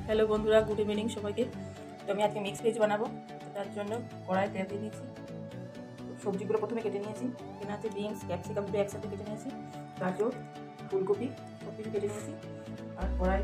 Hello বন্ধুরা, good evening সবাইকে। তো আমি আজকে মিক্স ভেজ বানাবো। তার জন্য কড়াই তেল দিয়ে নিয়েছি। সবজিগুলো প্রথমে কেটে নিয়েছি। এখানে আছে বিনস, ক্যাপসিকামগুলো একসাথে কেটে নিয়েছি, গাজর, ফুলকপি সব কিছু কেটে নিয়েছি। আর কড়াই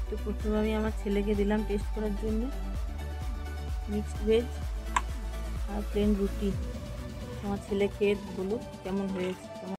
তো প্রথমে আমি আমার ছেলেকে দিলাম টেস্ট করার জন্য মিক্সড ভেজ আর প্লেন রুটি। আমার ছেলে খেয়ে বলুক কেমন হয়েছে।